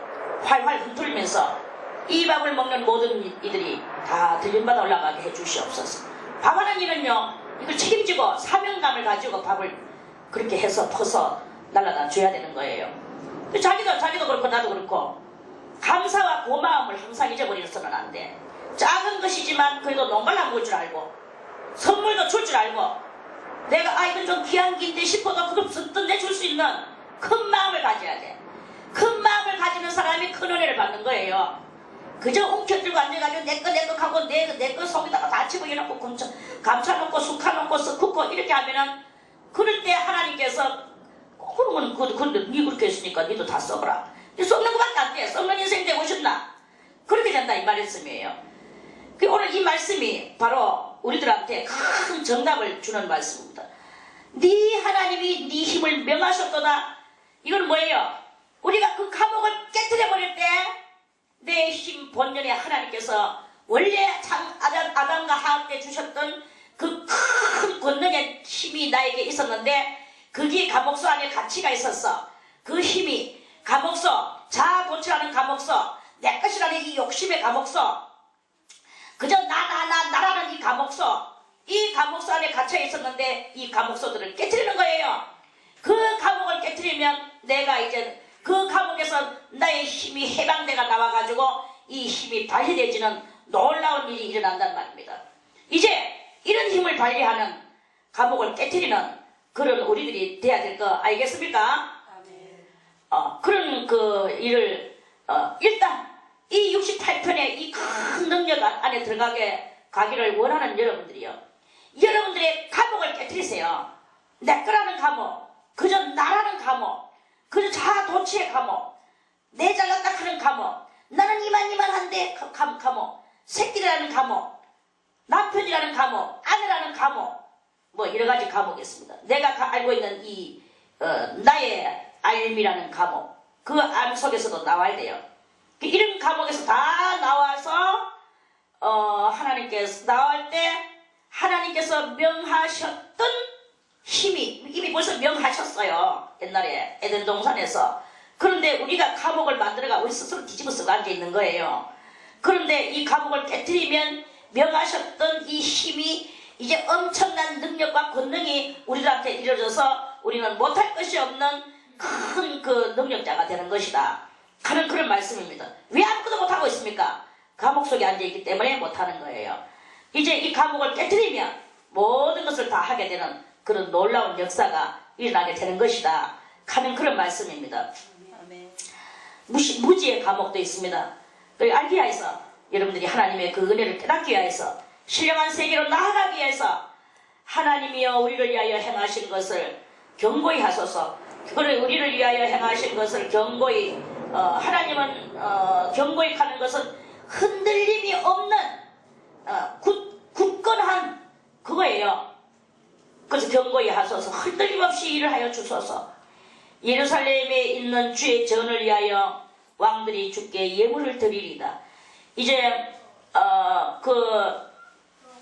활활 흔들면서 이 밥을 먹는 모든 이들이 다 들림받아 올라가게 해주시옵소서. 밥하는 이는요 이걸 책임지고 사명감을 가지고 밥을 그렇게 해서 퍼서 날라다 줘야 되는 거예요. 자기도 그렇고 나도 그렇고 감사와 고마움을 항상 잊어버려서는 안 돼. 작은 것이지만 그래도 농갈라 먹을 줄 알고 선물도 줄 줄 알고 내가 이건 좀 귀한 긴데 싶어도 그걸 선뜻 내줄 수 있는 큰 마음을 가져야 돼. 큰 마음을 가지는 사람이 큰 은혜를 받는 거예요. 그저 움켜들고 앉아가지고 내거 하고 내거 속에다가 다 집어넣고 감춰놓고 숙화놓고 썩고 이렇게 하면은 그럴 때 하나님께서 그러면 근데 니 그렇게 했으니까 니도 다 썩어라. 썩는 것밖에 안 돼. 썩는 인생 되고 싶나? 그렇게 된다 이 말씀이에요. 오늘 이 말씀이 바로 우리들한테 큰 정답을 주는 말씀입니다. 네 하나님이 네 힘을 명하셨도다. 이건 뭐예요? 우리가 그 감옥을 깨뜨려버릴 때 내 힘 본연의 하나님께서 원래 아담과 하와 때 주셨던 그 큰 권능의 힘이 나에게 있었는데 그게 감옥소 안에 가치가 있었어. 그 힘이 감옥소, 자아도취라는 감옥소, 내 것이라는 이 욕심의 감옥소, 그저 나라는 이 감옥소 안에 갇혀 있었는데 이 감옥소들을 깨트리는 거예요. 그 감옥을 깨트리면 내가 이제 그 감옥에서 나의 힘이 해방대가 나와가지고 이 힘이 발휘되지는 놀라운 일이 일어난단 말입니다. 이제 이런 힘을 발휘하는 감옥을 깨트리는 그런 우리들이 돼야 될 거 알겠습니까? 그런 그 일을 일단 이 68편의 이 큰 능력 안에 가기를 원하는 여러분들이요. 여러분들의 감옥을 깨트리세요. 내 거라는 감옥, 그저 나라는 감옥, 그저 자아도취의 감옥, 내 잘났다 하는 감옥, 나는 이만한데 감옥, 새끼라는 감옥, 남편이라는 감옥, 아내라는 감옥, 뭐 여러 가지 감옥이 있습니다. 내가 알고 있는 이 나의 알미라는 감옥, 그 암 속에서도 나와야 돼요. 이런 감옥에서 다 나와서 하나님께서 나올 때 하나님께서 명하셨던 힘이 이미 벌써 명하셨어요. 옛날에 에덴 동산에서. 그런데 우리가 감옥을 만들어가 우리 스스로 뒤집어 쓰고 앉아있는 거예요. 그런데 이 감옥을 깨뜨리면 명하셨던 이 힘이 이제 엄청난 능력과 권능이 우리들한테 이루어져서 우리는 못할 것이 없는 큰 그 능력자가 되는 것이다 하는 그런 말씀입니다. 왜 아무것도 못하고 있습니까? 감옥 속에 앉아있기 때문에 못하는 거예요. 이제 이 감옥을 깨뜨리면 모든 것을 다 하게 되는 그런 놀라운 역사가 일어나게 되는 것이다 하는 그런 말씀입니다. 무지의 감옥도 있습니다. 알기 위해서 여러분들이 하나님의 그 은혜를 깨닫기 위해서 신령한 세계로 나아가기 위해서 하나님이여 우리를 위하여 행하신 것을 경고히 하소서. 그걸 우리를 위하여 행하신 것을 경고히 하나님은 경고히 하는 것은 흔들림이 없는 굳건한 그거예요. 그래서 경고히 하소서. 흔들림 없이 일을 하여 주소서. 예루살렘에 있는 주의 전을 위하여 왕들이 주께 예물을 드리리다. 이제 그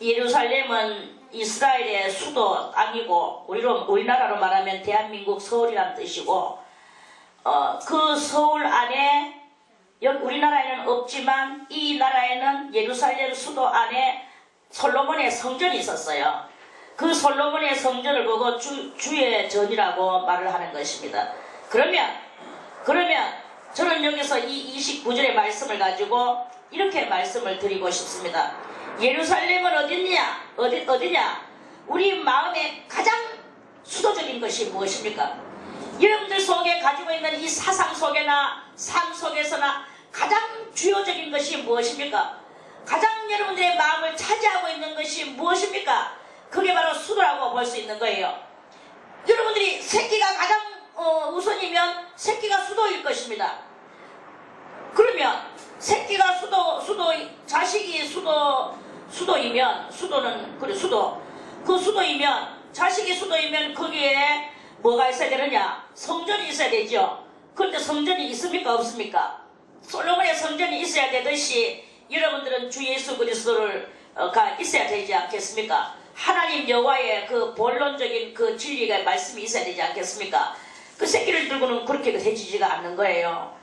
예루살렘은 이스라엘의 수도 땅이고 우리나라로 말하면 대한민국 서울이란 뜻이고 그 서울 안에 우리나라에는 없지만 이 나라에는 예루살렘 수도 안에 솔로몬의 성전이 있었어요. 그 솔로몬의 성전을 보고 주의 전이라고 말을 하는 것입니다. 그러면 저는 여기서 이 29절의 말씀을 가지고 이렇게 말씀을 드리고 싶습니다. 예루살렘은 어디냐? 우리 마음의 가장 수도적인 것이 무엇입니까? 여러분들 속에 가지고 있는 이 사상 속에나 삶 속에서나 가장 주요적인 것이 무엇입니까? 가장 여러분들의 마음을 차지하고 있는 것이 무엇입니까? 그게 바로 수도라고 볼 수 있는 거예요. 여러분들이 새끼가 가장 우선이면 새끼가 수도일 것입니다. 그러면 새끼가 자식이 수도이면 자식이 수도이면 거기에 뭐가 있어야 되느냐? 성전이 있어야 되죠. 그런데 성전이 있습니까? 없습니까? 솔로몬의 성전이 있어야 되듯이 여러분들은 주 예수 그리스도가 있어야 되지 않겠습니까? 하나님 여호와의 그 본론적인 그 진리가 말씀이 있어야 되지 않겠습니까? 그 새끼를 들고는 그렇게 되지지가 않는 거예요.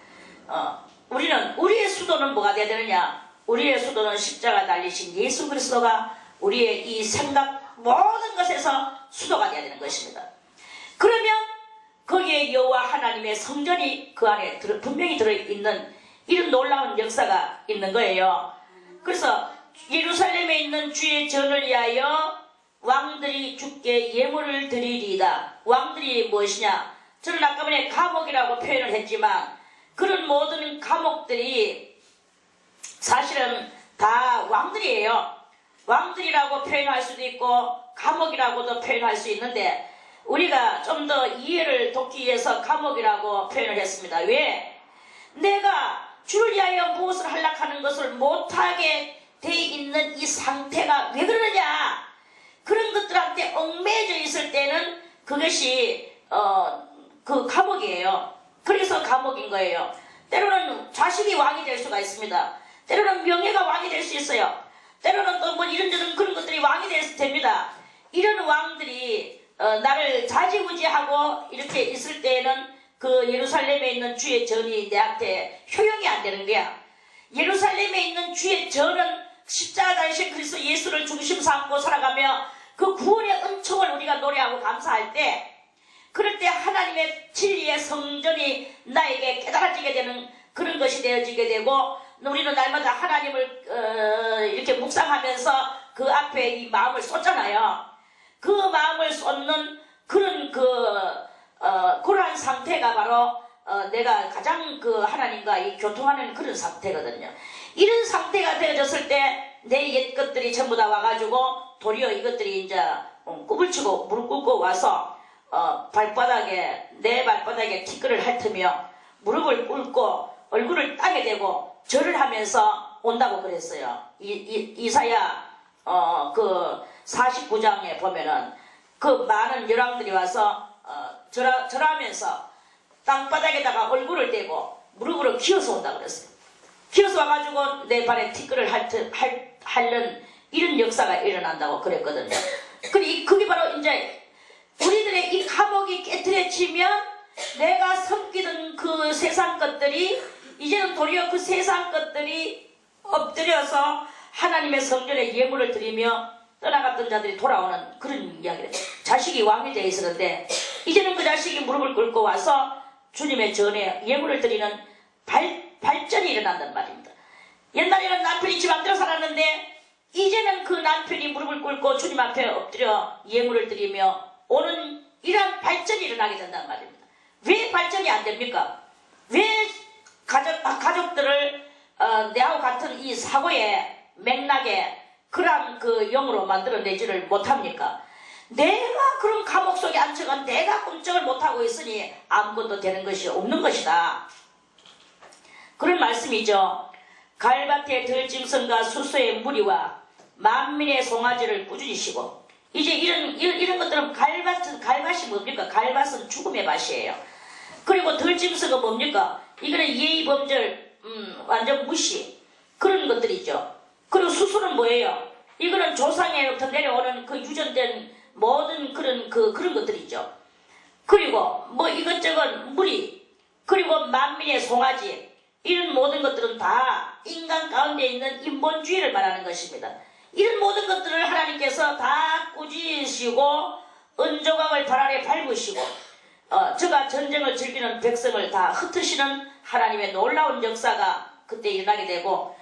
우리의 수도는 뭐가 돼야 되느냐? 우리의 수도는 십자가 달리신 예수 그리스도가 우리의 이 생각 모든 것에서 수도가 돼야 되는 것입니다. 그러면 거기에 여호와 하나님의 성전이 그 안에 분명히 들어있는 이런 놀라운 역사가 있는 거예요. 그래서 예루살렘에 있는 주의 전을 위하여 왕들이 주께 예물을 드리리이다. 왕들이 무엇이냐? 저는 아까 전에 감옥이라고 표현을 했지만 그런 모든 감옥들이 사실은 다 왕들이에요. 왕들이라고 표현할 수도 있고 감옥이라고도 표현할 수 있는데 우리가 좀 더 이해를 돕기 위해서 감옥이라고 표현을 했습니다. 왜? 내가 주를 위하여 무엇을 하려고 것을 못하게 돼 있는 이 상태가 왜 그러느냐? 그런 것들한테 얽매여져 있을 때는 그것이 그 감옥이에요. 그래서 감옥인 거예요. 때로는 자식이 왕이 될 수가 있습니다. 때로는 명예가 왕이 될 수 있어요. 때로는 또 뭐 이런저런 그런 것들이 왕이 됩니다. 이런 왕들이 나를 좌지우지하고 이렇게 있을 때에는 그 예루살렘에 있는 주의 전이 내한테 효용이 안 되는 거야. 예루살렘에 있는 주의 전은 십자가 달리신 그리스도 예수를 중심 삼고 살아가며 그 구원의 은총을 우리가 노래하고 감사할 때 그럴 때 하나님의 진리의 성전이 나에게 깨달아지게 되는 그런 것이 되어지게 되고 우리는 날마다 하나님을 이렇게 묵상하면서 그 앞에 이 마음을 쏟잖아요. 그 마음을 쏟는 그런 그러한 상태가 바로 내가 가장 그 하나님과 이 교통하는 그런 상태거든요. 이런 상태가 되어졌을 때 내 옛 것들이 전부 다 와가지고 도리어 이것들이 이제 꿈을 치고 무릎 꿇고 와서 내 발바닥에 티끌을 핥으며 무릎을 꿇고 얼굴을 땅에 대고 절을 하면서 온다고 그랬어요. 이사야 그 49장에 보면은 그 많은 열왕들이 와서 절하면서 땅바닥에다가 얼굴을 대고 무릎으로 기어서 온다 그랬어요. 기어서 와가지고 내 발에 티끌을 핥는 이런 역사가 일어난다고 그랬거든요. 그게 바로 이제 우리들의 이 감옥이 깨트려지면 내가 섬기던 그 세상 것들이 이제는 도리어 그 세상 것들이 엎드려서 하나님의 성전에 예물을 드리며 떠나갔던 자들이 돌아오는 그런 이야기를. 자식이 왕이 되어 있었는데 이제는 그 자식이 무릎을 꿇고 와서 주님의 전에 예물을 드리는 발전이 일어난단 말입니다. 옛날에는 남편이 집 맘대로 살았는데 이제는 그 남편이 무릎을 꿇고 주님 앞에 엎드려 예물을 드리며 오는 이러한 발전이 일어나게 된단 말입니다. 왜 발전이 안 됩니까? 왜 가족들을 내하고 같은 이 사고의 맥락에 그러한 그 영으로 만들어내지를 못합니까? 내가 그런 감옥 속에 앉혀간 내가 꿈쩍을 못하고 있으니 아무것도 되는 것이 없는 것이다. 그런 말씀이죠. 갈밭의 들짐승과 수소의 무리와 만민의 송아지를 꾸준히 쉬고 이제 이런 것들은 갈밭이 뭡니까? 갈밭은 죽음의 밭이에요. 그리고 들짐승은 뭡니까? 이거는 예의범절 완전 무시 그런 것들이죠. 그리고 수소는 뭐예요? 이거는 조상에부터 내려오는 그 유전된 모든 그런 것들이죠. 그리고 뭐 이것저것 무리 그리고 만민의 송아지 이런 모든 것들은 다 인간 가운데 있는 인본주의를 말하는 것입니다. 이런 모든 것들을 하나님께서 다 꾸짖으시고 은조각을 발 아래 밟으시고 저가 전쟁을 즐기는 백성을 다 흩으시는 하나님의 놀라운 역사가 그때 일어나게 되고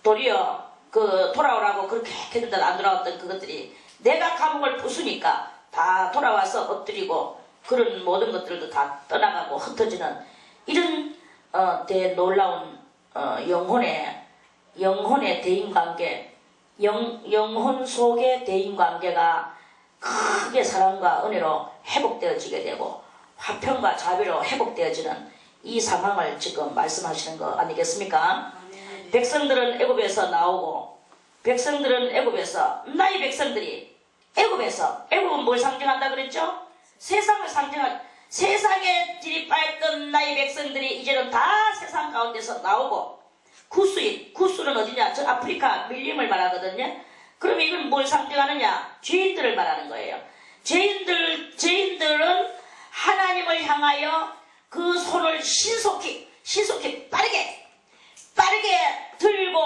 도리어 그 돌아오라고 그렇게 했는데 안 돌아왔던 그것들이 내가 감옥을 부수니까 다 돌아와서 엎드리고 그런 모든 것들도 다 떠나가고 흩어지는 이런 놀라운 영혼의 대인관계 영혼 속의 대인관계가 크게 사랑과 은혜로 회복되어지게 되고 화평과 자비로 회복되어지는 이 상황을 지금 말씀하시는 거 아니겠습니까? 백성들은 애굽에서 나오고 백성들은 애굽에서 나의 백성들이 애굽은 뭘 상징한다 그랬죠? 세상을 상징한 세상에 진입하였던 나의 백성들이 이제는 다 세상 가운데서 나오고 구스는 어디냐? 저 아프리카 밀림을 말하거든요. 그럼 이건 뭘 상징하느냐? 죄인들을 말하는 거예요. 죄인들은 하나님을 향하여 그 손을 신속히 빠르게 들고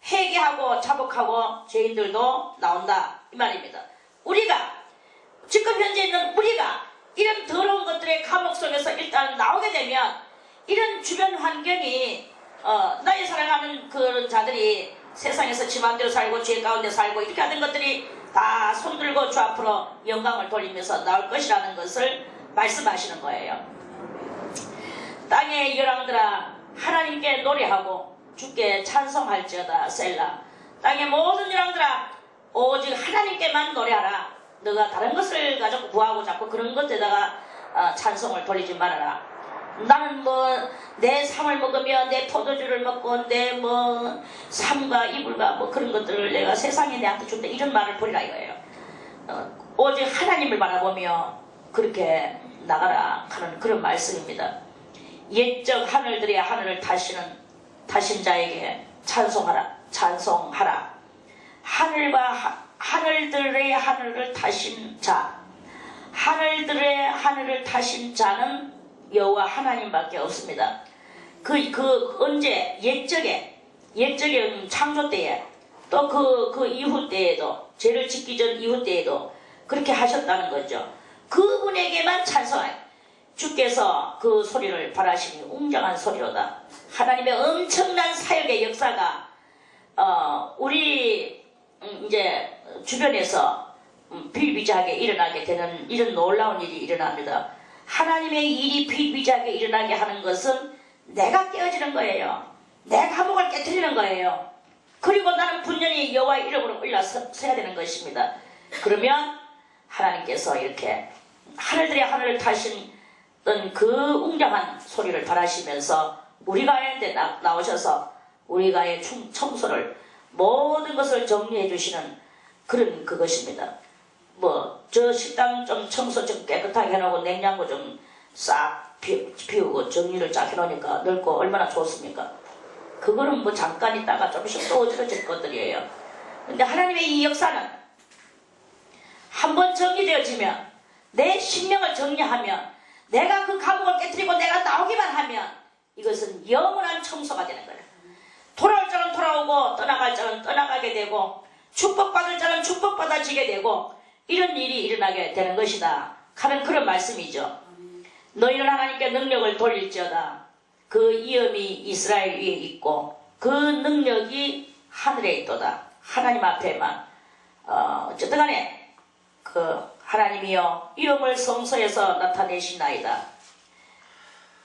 회개하고 자복하고 죄인들도 나온다 이 말입니다. 우리가 지금 현재 있는 우리가 이런 더러운 것들의 감옥 속에서 일단 나오게 되면 이런 주변 환경이 나의 사랑하는 그런 자들이 세상에서 지 맘대로 살고 죄 가운데 살고 이렇게 하던 것들이 다 손들고 주 앞으로 영광을 돌리면서 나올 것이라는 것을 말씀하시는 거예요. 땅의 열왕들아 하나님께 노래하고 주께 찬송할지어다 셀라. 땅의 모든 열왕들아 오직 하나님께만 노래하라. 너가 다른 것을 가지고 구하고 자꾸 그런 것에다가 찬송을 돌리지 말아라. 나는 뭐 내 삶을 먹으며 내 포도주를 먹고 내 뭐 삶과 이불과 뭐 그런 것들을 내가 세상에 내한테 준다 이런 말을 버리라 이거예요. 오직 하나님을 바라보며 그렇게 나가라 하는 그런 말씀입니다. 옛적 하늘들의 하늘을 타신 자에게 찬송하라. 하늘들의 하늘을 타신 자, 하늘들의 하늘을 타신 자는 여호와 하나님밖에 없습니다. 언제 옛적에 창조 때에 또 그 이후 때에도 죄를 짓기 전 이후 때에도 그렇게 하셨다는 거죠. 그분에게만 찬송하여 주께서 그 소리를 바라시니 웅장한 소리로다. 하나님의 엄청난 사역의 역사가 우리 이제 주변에서 비일비재하게 일어나게 되는 이런 놀라운 일이 일어납니다. 하나님의 일이 비일비재하게 일어나게 하는 것은 내가 깨어지는 거예요. 내 감옥을 깨트리는 거예요. 그리고 나는 분명히 여호와의 이름으로 올라서야 되는 것입니다. 그러면 하나님께서 이렇게 하늘들의 하늘을 타신 그 웅장한 소리를 바라시면서 우리 가운데 나오셔서 우리가의 청소를 모든 것을 정리해 주시는 그런 그것입니다. 뭐 저 식당 좀 청소 좀 깨끗하게 해놓고 냉장고 좀 싹 비우고 정리를 쫙 해놓으니까 넓고 얼마나 좋습니까? 그거는 뭐 잠깐 있다가 조금씩 또 어지러질 것들이에요. 근데 하나님의 이 역사는 한번 정리되어지면, 내 심령을 정리하면, 내가 그 감옥을 깨뜨리고 내가 나오기만 하면 이것은 영원한 청소가 되는 거예요. 돌아올 자는 돌아오고 떠나갈 자는 떠나가게 되고 축복받을 자는 축복받아지게 되고 이런 일이 일어나게 되는 것이다 하는 그런 말씀이죠. 너희는 하나님께 능력을 돌릴지어다. 그 위엄이 이스라엘 위에 있고 그 능력이 하늘에 있도다. 하나님 앞에만 어쨌든 간에 그 하나님이여 위엄을 성소에서 나타내시나이다.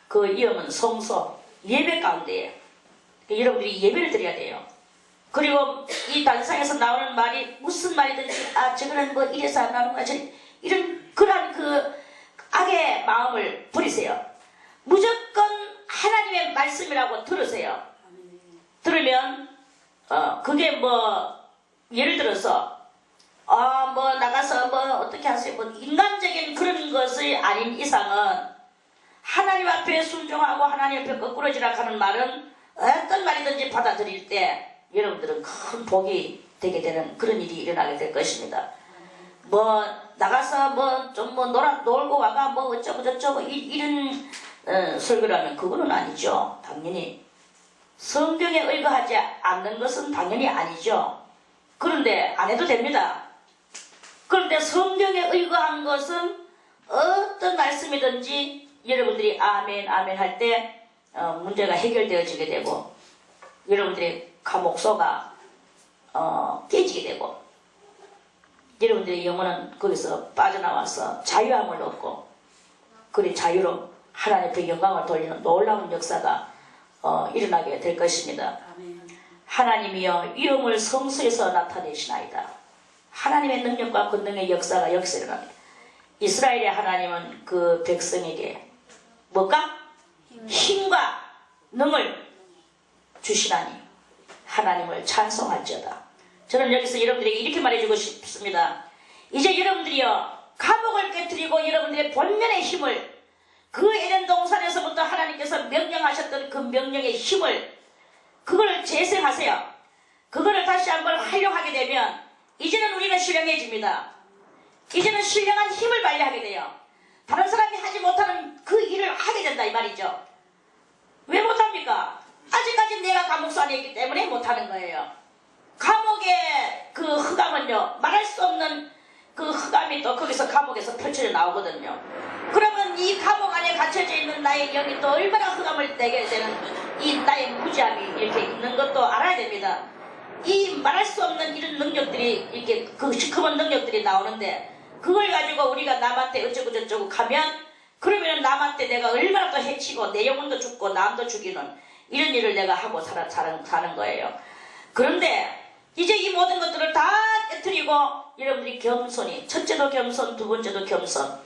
그 위엄은 성소 예배 가운데에 여러분들이 예배를 드려야 돼요. 그리고 이 단상에서 나오는 말이 무슨 말이든지 저거는 뭐 이래서 안 나오는구나 이런 그런 그 악의 마음을 버리세요. 무조건 하나님의 말씀이라고 들으세요. 들으면 그게 뭐 예를 들어서 뭐 나가서 뭐 어떻게 하세요? 뭐 인간적인 그런 것이 아닌 이상은 하나님 앞에 순종하고 하나님 앞에 거꾸러지라 하는 말은 어떤 말이든지 받아들일 때 여러분들은 큰 복이 되게 되는 그런 일이 일어나게 될 것입니다. 뭐 나가서 뭐 좀 뭐 놀고 와가 뭐 어쩌고 저쩌고 이런 설교라면 그거는 아니죠. 당연히 성경에 의거하지 않는 것은 당연히 아니죠. 그런데 안 해도 됩니다. 그런데 성경에 의거한 것은 어떤 말씀이든지 여러분들이 아멘 아멘 할 때 문제가 해결되어지게 되고 여러분들의 감옥소가 깨지게 되고 여러분들의 영혼은 거기서 빠져나와서 자유함을 얻고 그리 자유로 하나님 앞에 영광을 돌리는 놀라운 역사가 일어나게 될 것입니다. 하나님이여 위엄을 성소에서 나타내시나이다. 하나님의 능력과 권능의 역사가 여기서 일어납니다. 이스라엘의 하나님은 그 백성에게 뭘까? 힘과 능을 주시나니 하나님을 찬송할지어다. 저는 여기서 여러분들에게 이렇게 말해주고 싶습니다. 이제 여러분들이요 감옥을 깨뜨리고 여러분들의 본연의 힘을 그 에덴 동산에서부터 하나님께서 명령하셨던 그 명령의 힘을 그걸 재생하세요. 그거를 다시 한번 하려고 하게 되면 이제는 우리는 신령해집니다. 이제는 신령한 힘을 발휘하게 돼요. 다른 사람이 하지 못하는 그 일을 하게 된다 이 말이죠. 왜 못합니까? 아직까지 내가 감옥소 안에 있기 때문에 못하는 거예요. 감옥의 그 흑암은요 말할 수 없는 그 흑암이 또 거기서 감옥에서 펼쳐져 나오거든요. 그러면 이 감옥 안에 갇혀져 있는 나의 영이 또 얼마나 흑암을 내게 되는 이 나의 무지함이 이렇게 있는 것도 알아야 됩니다. 이 말할 수 없는 이런 능력들이 이렇게 그 시커먼 능력들이 나오는데 그걸 가지고 우리가 남한테 어쩌고 저쩌고 가면 그러면 남한테 내가 얼마나 또 해치고 내 영혼도 죽고 남도 죽이는 이런 일을 내가 하고 사는 거예요. 그런데 이제 이 모든 것들을 다 깨뜨리고 여러분들이 겸손히 첫째도 겸손, 두 번째도 겸손,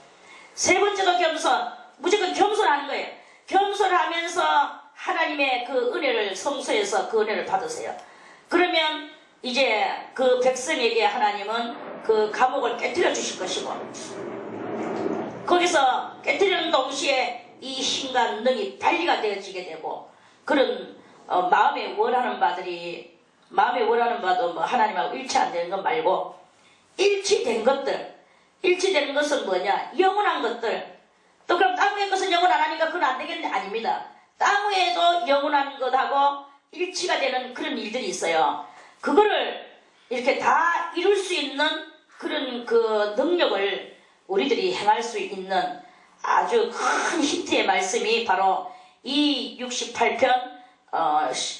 세 번째도 겸손, 무조건 겸손하는 거예요. 겸손하면서 하나님의 그 은혜를 성소에서 그 은혜를 받으세요. 그러면 이제 그 백성에게 하나님은 그 감옥을 깨뜨려 주실 것이고 거기서 깨뜨리는 동시에 이 힘과 능이 발휘가 되어지게 되고 그런 마음에 원하는 바도 뭐 하나님하고 일치 안 되는 것 말고 일치된 것들, 일치되는 것은 뭐냐? 영원한 것들. 또 그럼 땅 위의 것은 영원 안 하니까 그건 안 되겠네? 아닙니다. 땅 위에도 영원한 것하고 일치가 되는 그런 일들이 있어요. 그거를 이렇게 다 이룰 수 있는 그런 그 능력을 우리들이 행할 수 있는 아주 큰 힌트의 말씀이 바로 이 68편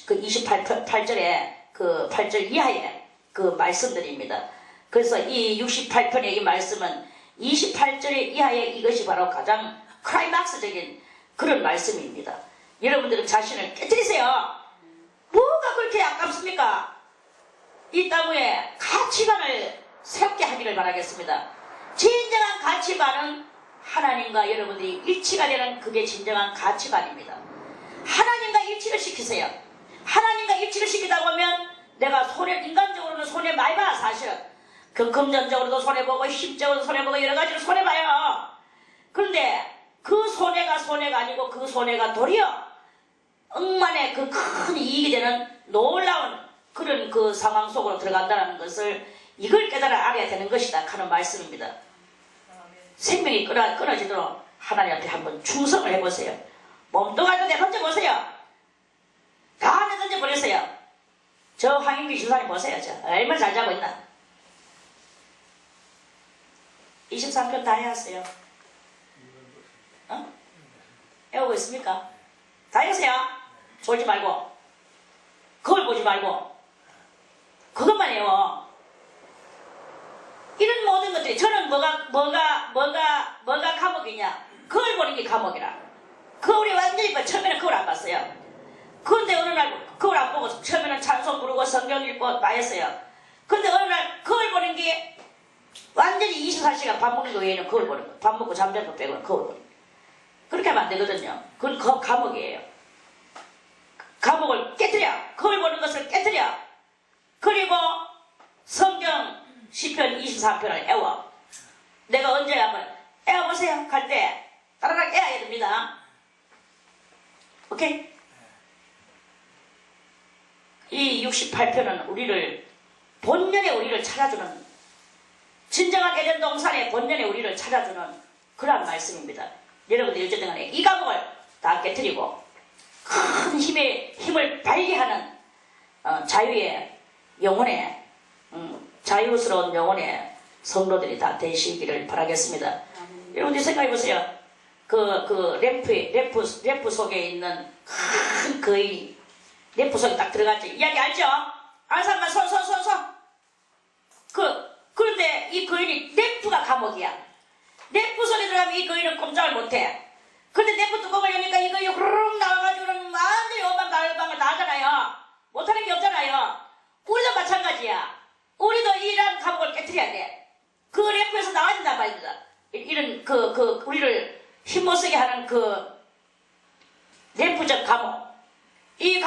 그 28절에 그 8절 이하의 그 말씀들입니다. 그래서 이 68편의 이 말씀은 28절 이하의 이것이 바로 가장 클라이막스적인 그런 말씀입니다. 여러분들은 자신을 깨뜨리세요. 뭐가 그렇게 아깝습니까? 이 땅 위에 가치관을 새롭게 하기를 바라겠습니다. 진정한 가치관은 하나님과 여러분들이 일치가 되는 그게 진정한 가치관입니다. 하나님과 일치를 시키세요. 하나님과 일치 그 금전적으로도 손해보고 힘적으로도 손해보고 여러 가지로 손해봐요. 그런데 그 손해가 아니고 그 손해가 도리어 억만의 그 큰 이익이 되는 놀라운 그런 그 상황 속으로 들어간다는 것을 이걸 깨달아 알아야 되는 것이다 하는 말씀입니다. 생명이 끊어지도록 하나님 앞에 한번 충성을 해보세요. 몸뚱아리도 내던져보세요. 다 내던져버렸어요. 저 황인규 지사님 보세요. 저 얼마나 잘 자고 있나. 23편 다 해왔어요. 어? 해오고 있습니까? 다 해보세요. 졸지 말고 거울 보지 말고 그것만 해요. 이런 모든 것들이 저는 뭐가 감옥이냐. 거울 보는 게 감옥이라. 거울이 완전히 처음에는 거울 안 봤어요. 그런데 어느 날 거울 안 보고 처음에는 찬송 부르고 성경 읽고 다 했어요. 그런데 어느 날 거울 보는 게 완전히 24시간 밥 먹는 거 외에는 거울 보는 거. 밥 먹고 잠자는 거 빼고는 거울 보는 거. 그렇게 하면 안 되거든요. 그건 감옥이에요. 감옥을 깨뜨려. 거울 보는 것을 깨뜨려. 그리고 성경 시편 24편을 애워. 내가 언제 한번 애워보세요. 갈 때 따라락 애워야 됩니다. 오케이? 이 68편은 우리를 본연의 우리를 찾아주는 진정하게 된 동산의 본연의 우리를 찾아주는 그러한 말씀입니다. 여러분들 어쨌든 간에 이 감옥을 다 깨뜨리고 큰 힘을 발휘하는 자유의 영혼의 자유스러운 영혼의 성도들이 다 되시기를 바라겠습니다. 여러분들 생각해보세요. 램프 속에 있는 큰 거인이 램프 속에 딱 들어갔지. 이야기 알죠? 아는 사람만 손. 그런데 이 거인이 램프가 감옥이야. 램프 속에 들어가면 이 거인은 꼼짝을 못해. 근데 램프 뚜껑을 여니까 이 거인이 후루룩 나와가지고는 완전히 오만발방을 다 하잖아요. 못하는 게 없잖아요. 우리도 마찬가지야. 우리도 이런 감옥을 깨뜨려야 돼. 그 램프에서 나와야 된단 말입니다. 이런 우리를 힘 못 쓰게 하는 그 램프적 감옥. 이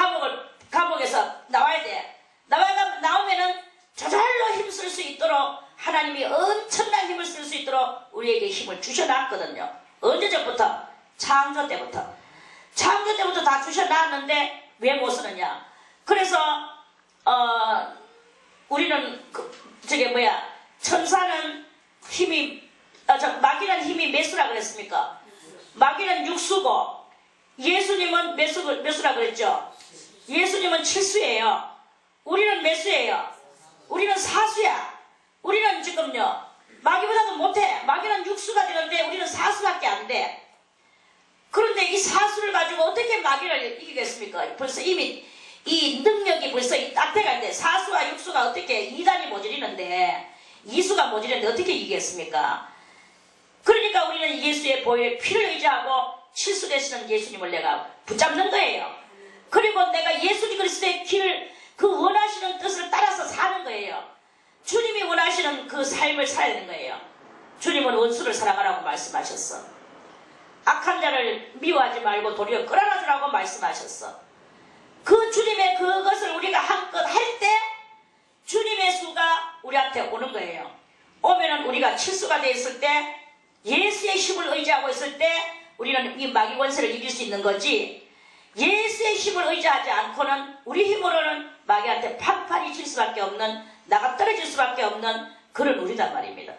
감옥에서 나와야 돼. 나오면은 저절로 힘쓸 수 있도록 하나님이 엄청난 힘을 쓸 수 있도록 우리에게 힘을 주셔놨거든요. 언제적부터? 창조 때부터 다 주셔놨는데 왜 못 쓰느냐? 그래서 우리는 천사는 힘이 마귀는 힘이 몇수라 그랬습니까? 마귀는 6수고 예수님은 몇수라 그랬죠? 예수님은 7수예요. 우리는 몇 수예요? 우리는 4수야. 우리는 지금요 마귀보다도 못해. 마귀는 6수가 되는데 우리는 4수밖에 안 돼. 그런데 이 4수를 가지고 어떻게 마귀를 이기겠습니까? 벌써 이미 이 능력이 벌써 딱돼갈 때 4수와 6수가 어떻게 2단이 모자리는데 2수가 모자리는데 어떻게 이기겠습니까? 그러니까 우리는 예수의 보혈의 피를 의지하고 7수 되시는 예수님을 내가 붙잡는 거예요. 그리고 내가 예수님 그리스도의 길을 그 원하시는 뜻을 따라서 사는 거예요. 주님이 원하시는 그 삶을 살아야 되는 거예요. 주님은 원수를 사랑하라고 말씀하셨어. 악한 자를 미워하지 말고 도리어 끌어안아주라고 말씀하셨어. 그 주님의 그것을 우리가 한껏 할 때 주님의 수가 우리한테 오는 거예요. 오면은 우리가 칠수가 되어 있을 때 예수의 힘을 의지하고 있을 때 우리는 이 마귀 권세를 이길 수 있는 거지, 예수의 힘을 의지하지 않고는 우리 힘으로는 마귀한테 판판이 질 수밖에 없는, 나가 떨어질 수밖에 없는 그런 우리단 말입니다.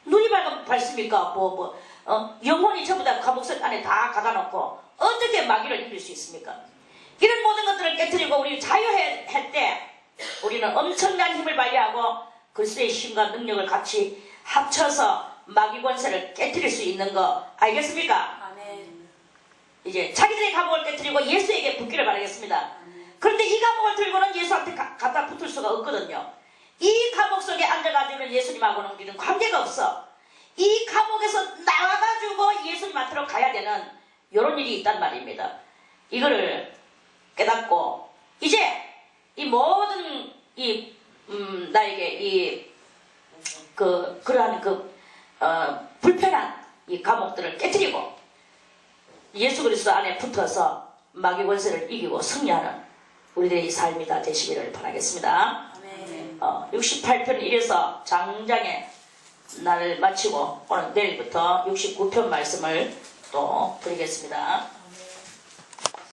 눈이 밝습니까? 영혼이 전부 다 감옥선 안에 다 가다놓고 어떻게 마귀를 이길 수 있습니까? 이런 모든 것들을 깨뜨리고 우리 자유할 때 우리는 엄청난 힘을 발휘하고 그리스도의 힘과 능력을 같이 합쳐서 마귀 권세를 깨뜨릴 수 있는 거 알겠습니까? 아멘. 이제 자기들의 감옥을 깨뜨리고 예수에게 붙기를 바라겠습니다. 그런데 이 감옥을 들고는 예수한테 갖다 붙을 수가 없거든요. 이 감옥 속에 앉아가지고는 예수님하고는 우리는 관계가 없어. 이 감옥에서 나와가지고 예수님한테로 가야 되는 이런 일이 있단 말입니다. 이거를 깨닫고 이제 이 모든 나에게 그러한 불편한 이 감옥들을 깨뜨리고 예수 그리스도 안에 붙어서 마귀 권세를 이기고 승리하는 우리들의 삶이 다 되시기를 바라겠습니다. 아멘. 68편 1에서 장장의 날 마치고 오늘 내일부터 69편 말씀을 또 드리겠습니다.